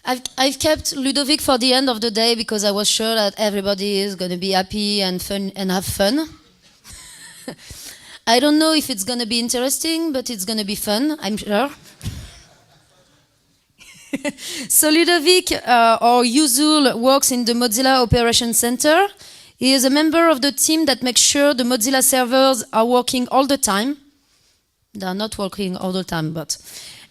I've kept Ludovic for the end of the day because I was sure that everybody is going to be happy and fun and have fun. I don't know if it's going to be interesting, but it's going to be fun, I'm sure. So Ludovic, or Yuzul, works in the Mozilla Operations Center. He is a member of the team that makes sure the Mozilla servers are working all the time. They are not working all the time, but...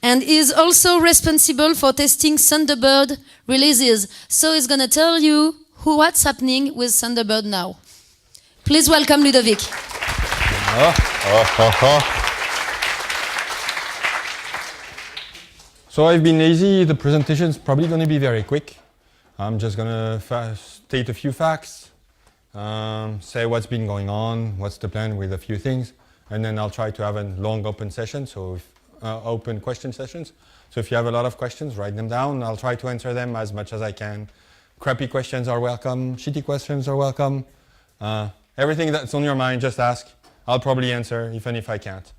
And is also responsible for testing Thunderbird releases. So he's going to tell you what's happening with Thunderbird now. Please welcome Ludovic. So I've been lazy. The presentation is probably going to be very quick. I'm just going to state a few facts, say what's been going on, what's the plan with a few things, and then I'll try to have a long open session. So open question sessions. So if you have a lot of questions, write them down. I'll try to answer them as much as I can. Crappy questions are welcome. Shitty questions are welcome. Everything that's on your mind, just ask. I'll probably answer, even if I can't.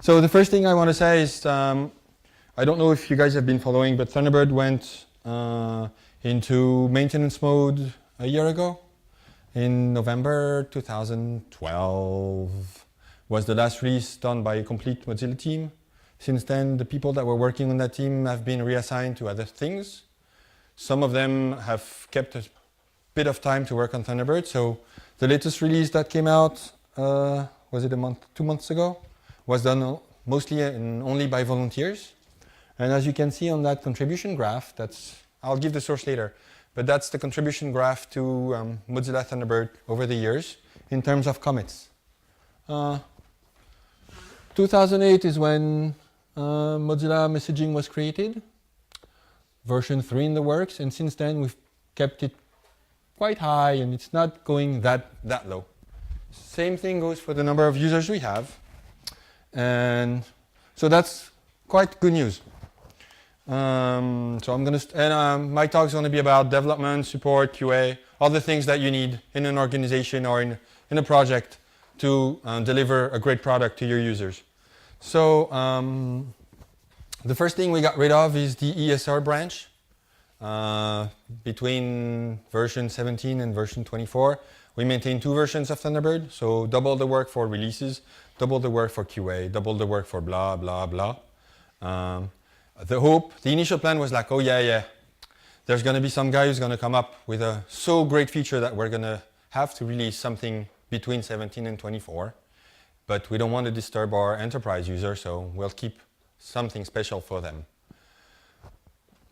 So the first thing I want to say is, I don't know if you guys have been following, but Thunderbird went into maintenance mode a year ago. In November 2012. Was the last release done by a complete Mozilla team. Since then, the people that were working on that team have been reassigned to other things. Some of them have kept a bit of time to work on Thunderbird. So the latest release that came out, was it 2 months ago? Was done mostly and only by volunteers. And as you can see on that contribution graph, I'll give the source later, but that's the contribution graph to Mozilla Thunderbird over the years in terms of commits. 2008 is when Mozilla messaging was created, version 3 in the works, and since then we've kept it quite high and it's not going that low. Same thing goes for the number of users we have, and so that's quite good news. So I'm going to, my talk is going to be about development, support, QA, all the things that you need in an organization or in a project to deliver a great product to your users. So the first thing we got rid of is the ESR branch. Between version 17 and version 24, we maintain 2 versions of Thunderbird, so double the work for releases, double the work for QA, double the work for blah, blah, blah. The initial plan was like, oh yeah, there's going to be some guy who's going to come up with a so great feature that we're going to have to release something between 17 and 24, but we don't want to disturb our enterprise users, so we'll keep something special for them.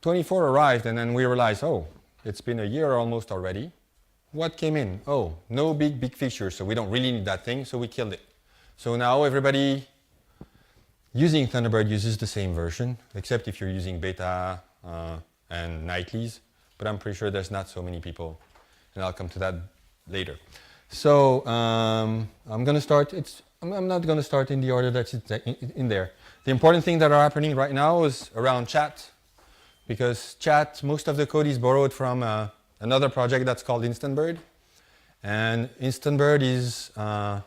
24 arrived, and then we realized, oh, it's been a year almost already. What came in? Oh, no big features, so we don't really need that thing, so we killed it. So now everybody using Thunderbird uses the same version, except if you're using beta and nightlies, but I'm pretty sure there's not so many people, and I'll come to that later. So I'm going to start. I'm not going to start in the order that's in there. The important thing that are happening right now is around chat, because chat, most of the code is borrowed from another project that's called InstantBird, and InstantBird is now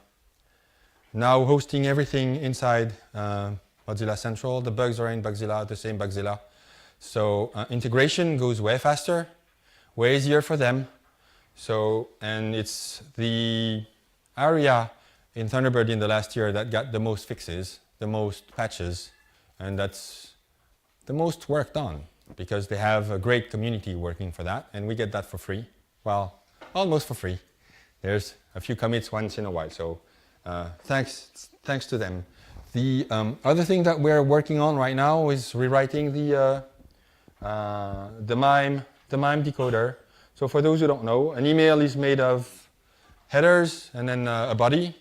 hosting everything inside Mozilla Central. The bugs are in Bugzilla, the same Bugzilla. So integration goes way faster, way easier for them. So, and it's the area in Thunderbird in the last year that got the most fixes, the most patches, and that's the most work done because they have a great community working for that, and we get that for free. Well, almost for free. There's a few commits once in a while, so thanks to them. The other thing that we're working on right now is rewriting the MIME decoder. So for those who don't know, an email is made of headers and then a body,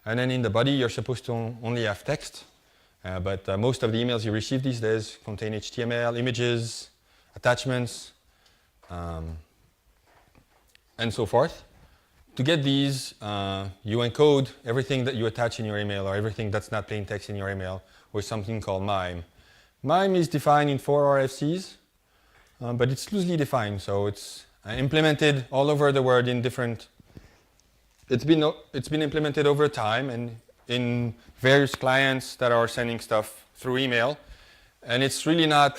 and then in the body you're supposed to only have text. But most of the emails you receive these days contain HTML, images, attachments, and so forth. To get these, you encode everything that you attach in your email or everything that's not plain text in your email with something called MIME. MIME is defined in 4 RFCs, but it's loosely defined, so it's implemented all over the world in different... It's been implemented over time and in various clients that are sending stuff through email, and it's really not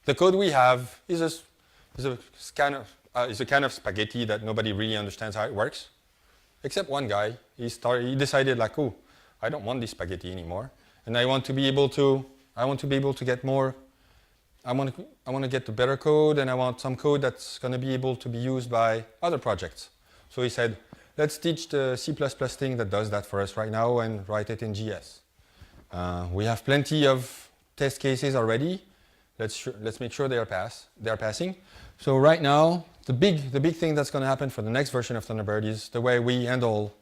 The code we have is a kind of spaghetti that nobody really understands how it works, except one guy. He decided like, oh, I don't want this spaghetti anymore, and I want to be able to get more. I want to get the better code, and I want some code that's going to be able to be used by other projects. So he said, let's teach the C++ thing that does that for us right now and write it in GS. We have plenty of test cases already. Let's make sure they are passing. So right now, the big thing that's going to happen for the next version of Thunderbird is the way we handle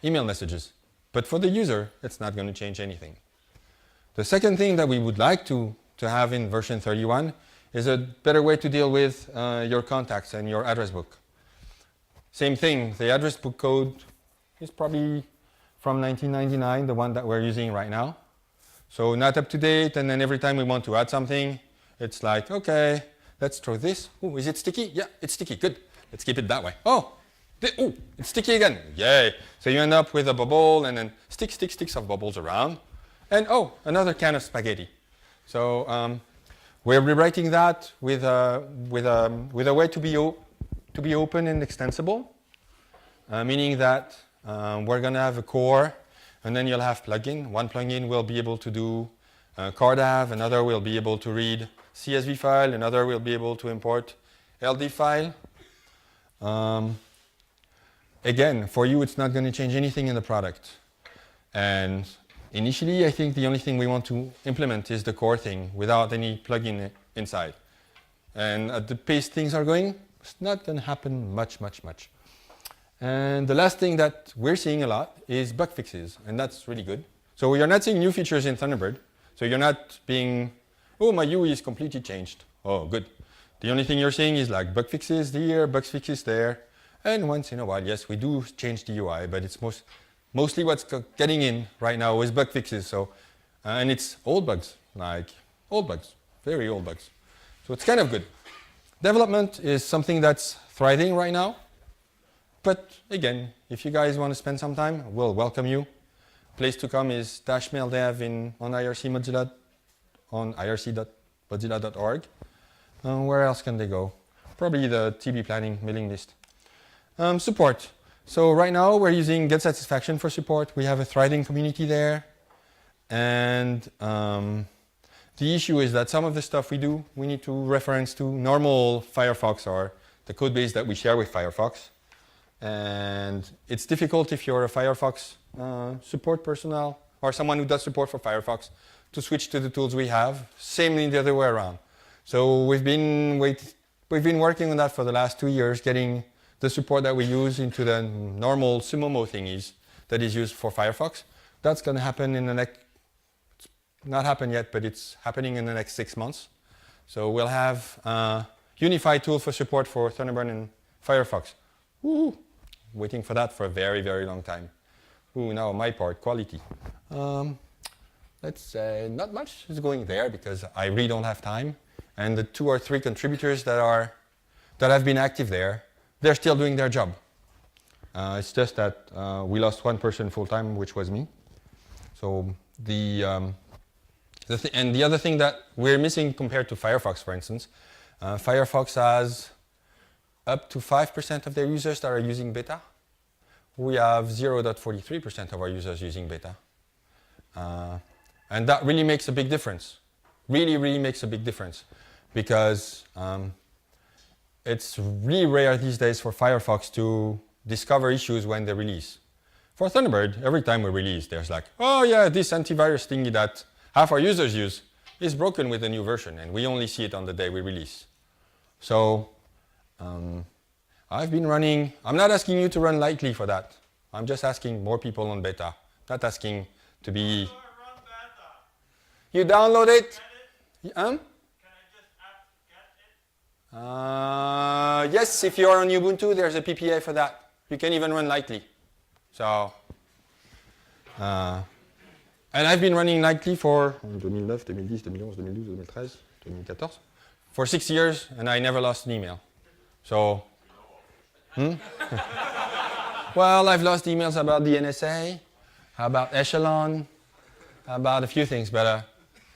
email messages. But for the user, it's not going to change anything. The second thing that we would like to have in version 31 is a better way to deal with your contacts and your address book. Same thing, the address book code is probably from 1999, the one that we're using right now. So not up to date, and then every time we want to add something, it's like, okay, let's throw this. Oh, is it sticky? Yeah, it's sticky, good. Let's keep it that way. Oh, it's sticky again, yay. So you end up with a bubble and then sticks of bubbles around. And oh, another can of spaghetti. So we're rewriting that with a way to be open and extensible, meaning that we're going to have a core, and then you'll have plugin. One plugin will be able to do cardav, another will be able to read CSV file, another will be able to import LD file. Again, for you, it's not going to change anything in the product. And initially, I think the only thing we want to implement is the core thing without any plugin inside. And at the pace things are going, it's not going to happen much. And the last thing that we're seeing a lot is bug fixes, and that's really good. So you're not seeing new features in Thunderbird. So you're not being, oh, my UI is completely changed. Oh, good. The only thing you're seeing is like bug fixes here, bug fixes there. And once in a while, yes, we do change the UI, but it's mostly what's getting in right now is bug fixes. So, and it's old bugs, very old bugs. So it's kind of good. Development is something that's thriving right now. But again, if you guys want to spend some time, we'll welcome you. Place to come is --maildev on IRC Mozilla, on irc.mozilla.org. Where else can they go? Probably the TB planning mailing list. Support. So right now we're using Get Satisfaction for support. We have a thriving community there. And the issue is that some of the stuff we do, we need to reference to normal Firefox or the code base that we share with Firefox. And it's difficult if you're a Firefox support personnel or someone who does support for Firefox to switch to the tools we have. Same the other way around. So we've been working on that for the last 2 years, getting the support that we use into the normal Sumomo thingies that is used for Firefox. That's going to happen in the next, not happened yet, but it's happening in the next 6 months. So we'll have a unified tool for support for Thunderbird and Firefox. Woo! Waiting for that for a very, very long time. Ooh, now my part, quality. Let's say not much is going there because I really don't have time. And the 2 or 3 contributors that have been active there, they're still doing their job. It's just that we lost one person full-time, which was me. So the other thing that we're missing compared to Firefox, for instance, Firefox has up to 5% of their users that are using beta. We have 0.43% of our users using beta. And that really makes a big difference. Really makes a big difference. Because it's really rare these days for Firefox to discover issues when they release. For Thunderbird, every time we release, there's like, oh yeah, this antivirus thingy that half our users use is broken with the new version, and we only see it on the day we release. So I've been running, I'm not asking you to run lightly for that. I'm just asking more people on beta, not asking to be... You download it? Yes, if you're on Ubuntu, there's a PPA for that. You can even run lightly. So, and I've been running lightly for 2009, 2010, 2011, 2012, 2013, 2014, for 6 years, and I never lost an email. So, well, I've lost emails about the NSA, about Echelon, about a few things, but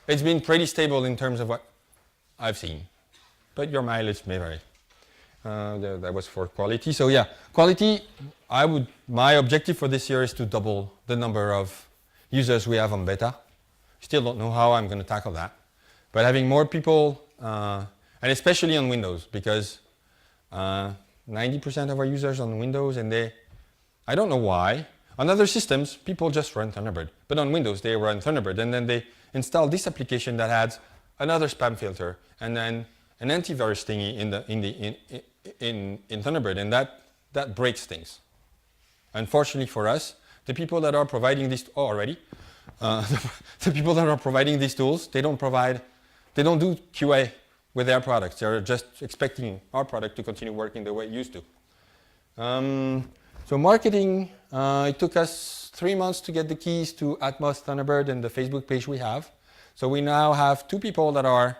it's been pretty stable in terms of what. I've seen. But your mileage may vary. That was for quality. So yeah, quality, my objective for this year is to double the number of users we have on beta. Still don't know how I'm going to tackle that. But having more people, and especially on Windows, because 90% of our users on Windows, and I don't know why. On other systems, people just run Thunderbird. But on Windows, they run Thunderbird, and then they install this application that adds another spam filter, and then an antivirus thingy in Thunderbird, and that breaks things. Unfortunately for us, the people that are providing this already, the people that are providing these tools, they don't do QA with their products. They're just expecting our product to continue working the way it used to. So marketing, it took us 3 months to get the keys to Atmos Thunderbird and the Facebook page we have. So we now have 2 people that are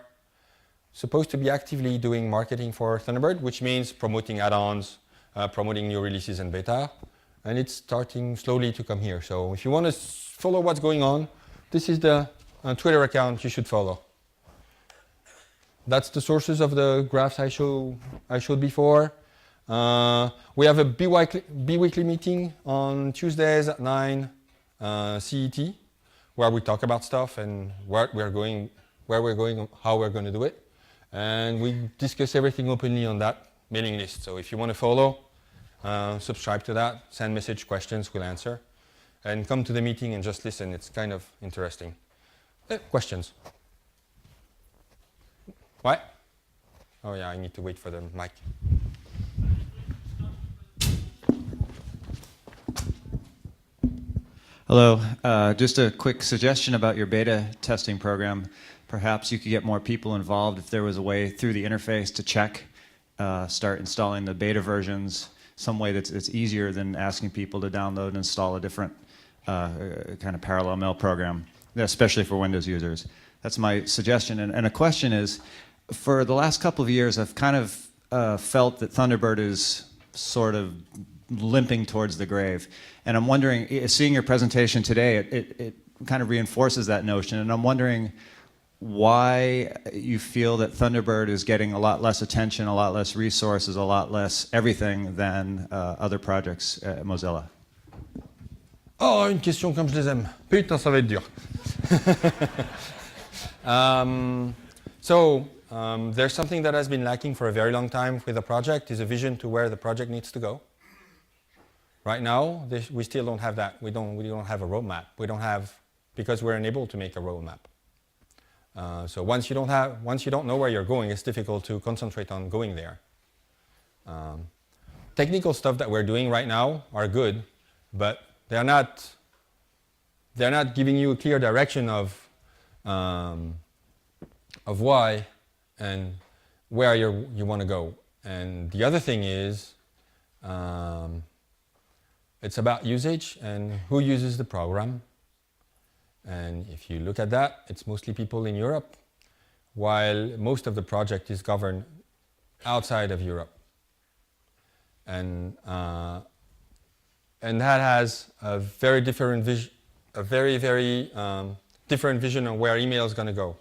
supposed to be actively doing marketing for Thunderbird, which means promoting add-ons, promoting new releases and beta, and it's starting slowly to come here. So if you want to follow what's going on, this is the Twitter account you should follow. That's the sources of the graphs I showed before. We have a bi-weekly meeting on Tuesdays at 9 CET, where we talk about stuff and where we're going, how we're going to do it. And we discuss everything openly on that mailing list. So if you want to follow, subscribe to that, send message questions, we'll answer. And come to the meeting and just listen. It's kind of interesting. Questions? What? Oh yeah, I need to wait for the mic. Hello. Just a quick suggestion about your beta testing program. Perhaps you could get more people involved if there was a way through the interface to check, start installing the beta versions, some way that's easier than asking people to download and install a different kind of parallel mail program, especially for Windows users. That's my suggestion. And a question is, for the last couple of years, I've kind of felt that Thunderbird is sort of limping towards the grave. And I'm wondering, seeing your presentation today, it kind of reinforces that notion. And I'm wondering why you feel that Thunderbird is getting a lot less attention, a lot less resources, a lot less everything than other projects at Mozilla. Oh, une question comme je les aime. Putain, ça va être dur. There's something that has been lacking for a very long time with the project, is a vision to where the project needs to go. Right now, we still don't have that. We don't have a roadmap. We don't have, because we're unable to make a roadmap. So once you don't know where you're going, it's difficult to concentrate on going there. Technical stuff that we're doing right now are good, but they're not giving you a clear direction of why and where you want to go. And the other thing is, it's about usage and who uses the program. And if you look at that, it's mostly people in Europe, while most of the project is governed outside of Europe. And that has a very different vision, a very different vision on where email is going to go.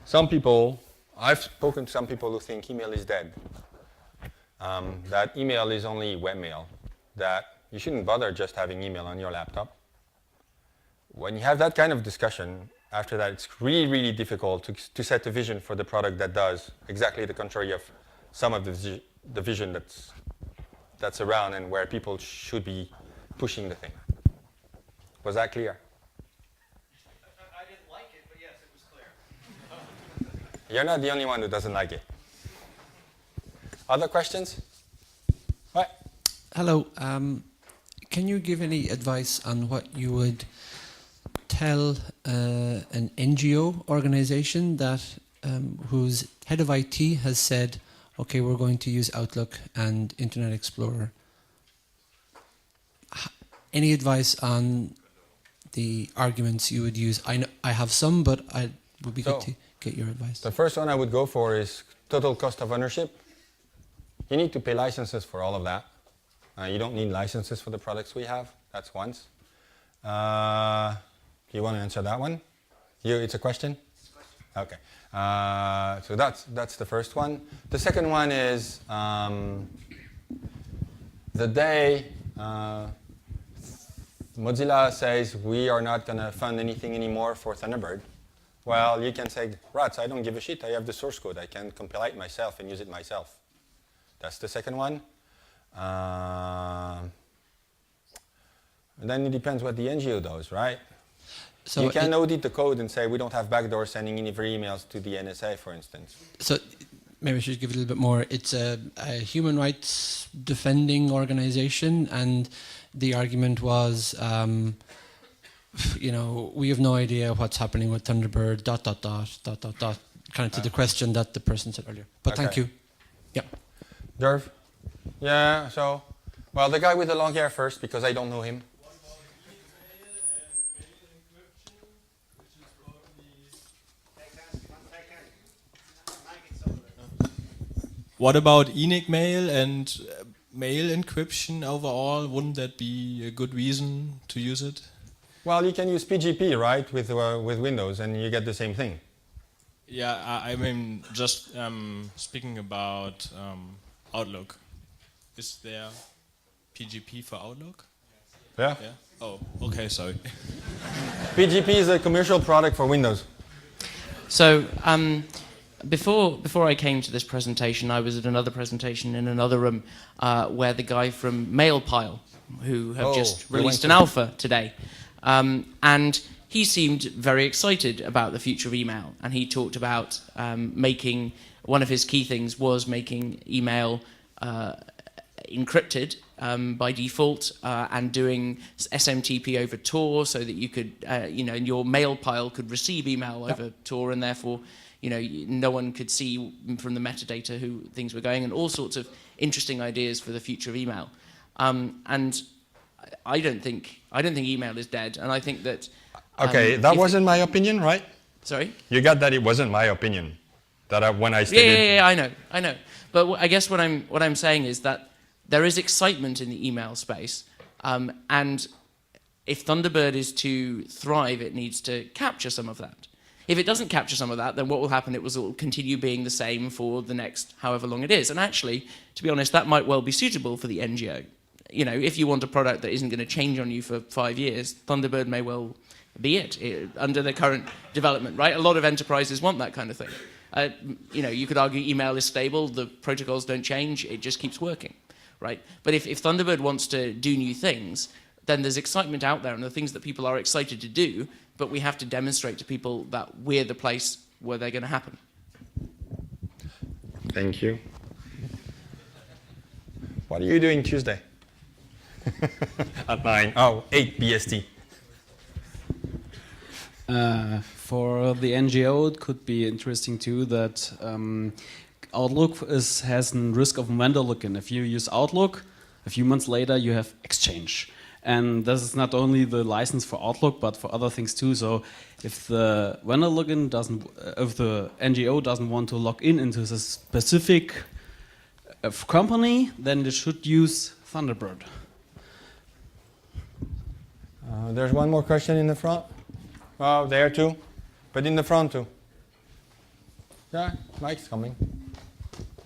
Some people, I've spoken to some people who think email is dead. That email is only webmail. That you shouldn't bother just having email on your laptop. When you have that kind of discussion, after that, it's really, really difficult to set a vision for the product that does exactly the contrary of some of the vision that's around and where people should be pushing the thing. Was that clear? I didn't like it, but yes, it was clear. You're not the only one who doesn't like it. Other questions? What? Hello. Can you give any advice on what you would tell an NGO organization that whose head of IT has said, okay, we're going to use Outlook and Internet Explorer? Any advice on the arguments you would use? I know I have some, but it would be good to get your advice. The first one I would go for is total cost of ownership. You need to pay licenses for all of that. You don't need licenses for the products we have. That's once. Do you want to answer that one? It's a question? Okay. So that's the first one. The second one is the day Mozilla says we are not going to fund anything anymore for Thunderbird. Well, you can say, rats, I don't give a shit. I have the source code. I can compile it myself and use it myself. That's the second one. And then it depends what the NGO does, right? So you can audit the code and say we don't have backdoor sending any emails to the NSA, for instance. So maybe I should give it a little bit more. It's a human rights defending organization, and the argument was, you know, we have no idea what's happening with Thunderbird, ... kind of to the question that the person said earlier. But okay. Thank you. Yeah. Derv? Yeah, so, well, the guy with the long hair first, because I don't know him. What about ENIC mail and mail encryption overall? Wouldn't that be a good reason to use it? Well, you can use PGP, right, with Windows, and you get the same thing. Yeah, I mean, just speaking about Outlook. Is there PGP for Outlook? Yeah. Yeah. Oh, okay, sorry. PGP is a commercial product for Windows. So, before I came to this presentation, I was at another presentation in another room where the guy from Mailpile, who have just released an alpha today, and he seemed very excited about the future of email, and he talked about making, one of his key things was making email encrypted by default and doing SMTP over Tor so that you could, you know, your Mailpile could receive email over Tor, and therefore, you know, no one could see from the metadata who things were going, and all sorts of interesting ideas for the future of email. And I don't think email is dead, and I think that. Okay, that wasn't my opinion, right? Sorry. You got that it wasn't my opinion. That when I stated. Yeah, I know. But I guess what I'm saying is that there is excitement in the email space, and if Thunderbird is to thrive, it needs to capture some of that. If it doesn't capture some of that, then what will happen? It will continue being the same for the next however long it is. And actually, to be honest, that might well be suitable for the NGO. You know, if you want a product that isn't going to change on you for 5 years, Thunderbird may well be it under the current development, right? A lot of enterprises want that kind of thing. You know, you could argue email is stable, the protocols don't change, it just keeps working, right? But if Thunderbird wants to do new things, then there's excitement out there and the things that people are excited to do, but we have to demonstrate to people that we're the place where they're going to happen. Thank you. What are you doing Tuesday? At 9. Oh, 8 BST. For the NGO, it could be interesting too that Outlook has a risk of vendor lock-in. If you use Outlook, a few months later you have Exchange. And this is not only the license for Outlook, but for other things too. So if the vendor login doesn't, if the NGO doesn't want to log in into a specific company, then they should use Thunderbird. There's one more question in the front. Oh, there too, but in the front too. Yeah, Mike's coming.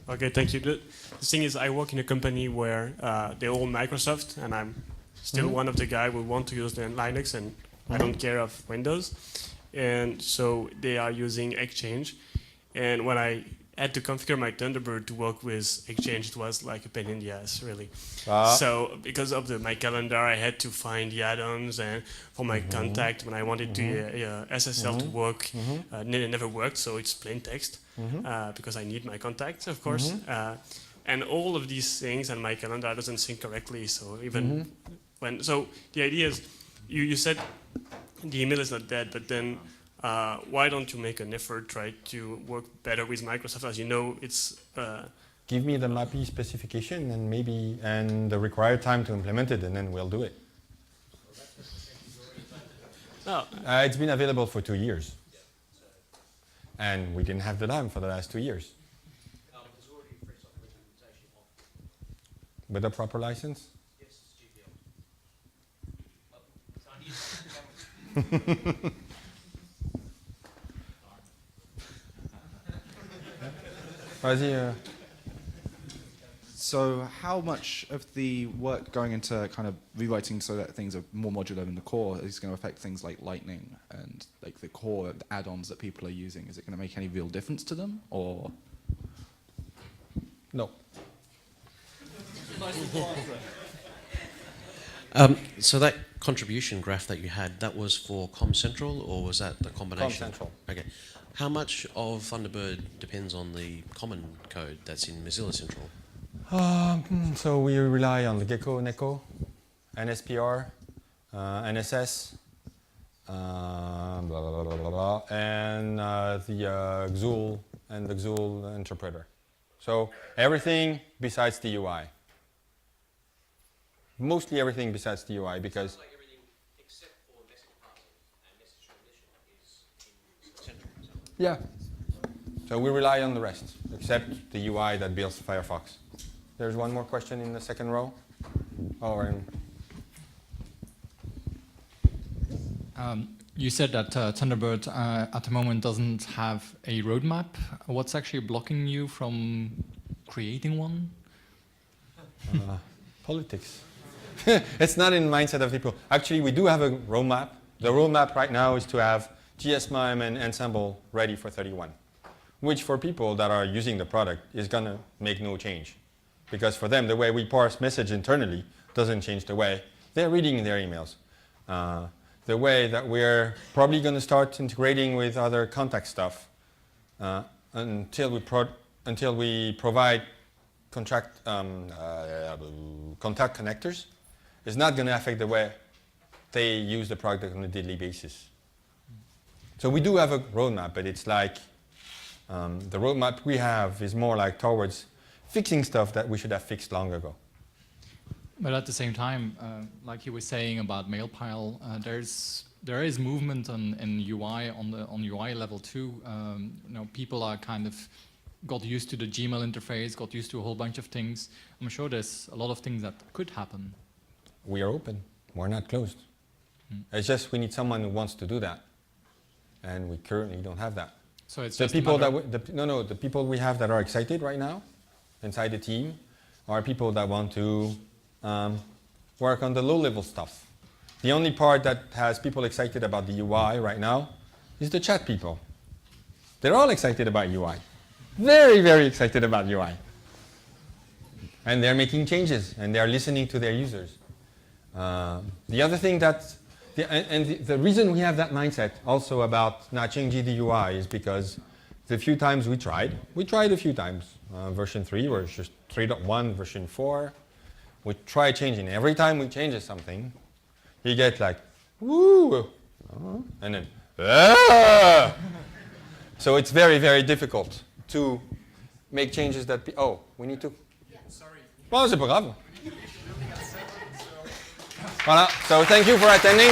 Okay, thank you. The thing is, I work in a company where they own Microsoft, and I'm still one of the guys who want to use the Linux, and I don't care of Windows. And so they are using Exchange. And when I had to configure my Thunderbird to work with Exchange, it was like a pain in the ass, really. So because of my calendar, I had to find the add-ons, and for my contact, when I wanted the SSL to work, it never worked, so it's plain text, because I need my contacts, of course. And all of these things, and my calendar doesn't sync correctly, so even when... So the idea is, you said the email is not dead, but then why don't you make an effort, try to work better with Microsoft? As you know, it's... Give me the MAPI specification and the required time to implement it, and then we'll do it. It's been available for 2 years. And we didn't have the time for the last 2 years. With a proper license? Yes, it's GPL. Vas-y. So how much of the work going into kind of rewriting so that things are more modular in the core is going to affect things like Lightning and like the core add-ons that people are using? Is it going to make any real difference to them, or? No. So that contribution graph that you had, that was for ComCentral, or was that the combination? ComCentral. Okay. How much of Thunderbird depends on the common code that's in Mozilla Central? So we rely on the Gecko, Neko, NSPR, NSS, blah, blah, blah, blah, blah, and the XUL and the XUL interpreter. So everything besides the UI. Mostly everything besides the UI, because Like everything except for message parsing and message transmission is in Central. yeah. So we rely on the rest, except the UI that builds Firefox. There's one more question in the second row. Oh, and you said that Thunderbird at the moment doesn't have a roadmap. What's actually blocking you from creating one? politics. It's not in the mindset of people. Actually, we do have a roadmap. The roadmap right now is to have GSMIME and Ensemble ready for 31, which for people that are using the product is going to make no change. Because for them, the way we parse message internally doesn't change the way they're reading their emails. The way that we're probably going to start integrating with other contact stuff until we provide contact connectors is not going to affect the way they use the product on a daily basis. So we do have a roadmap, but it's like the roadmap we have is more like towards fixing stuff that we should have fixed long ago. But at the same time, like you were saying about Mailpile, there is movement in UI on UI level too. People are kind of got used to the Gmail interface, got used to a whole bunch of things. I'm sure there's a lot of things that could happen. We are open. We're not closed. It's just we need someone who wants to do that, and we currently don't have that. So it's The just people a matter the people we have that are excited right now inside the team are people that want to work on the low-level stuff. The only part that has people excited about the UI right now is the chat people. They're all excited about UI. Very, very excited about UI. And they're making changes, and they're listening to their users. The other thing the reason we have that mindset also about not changing the UI is because the few times we tried a few times. Version 3 or just 3.1, version 4. We try changing. Every time we change something, you get like, woo, and then, ah! So it's very, very difficult to make changes that, we need to. Yeah, sorry. Bon, c'est pas grave. Voilà, so thank you for attending.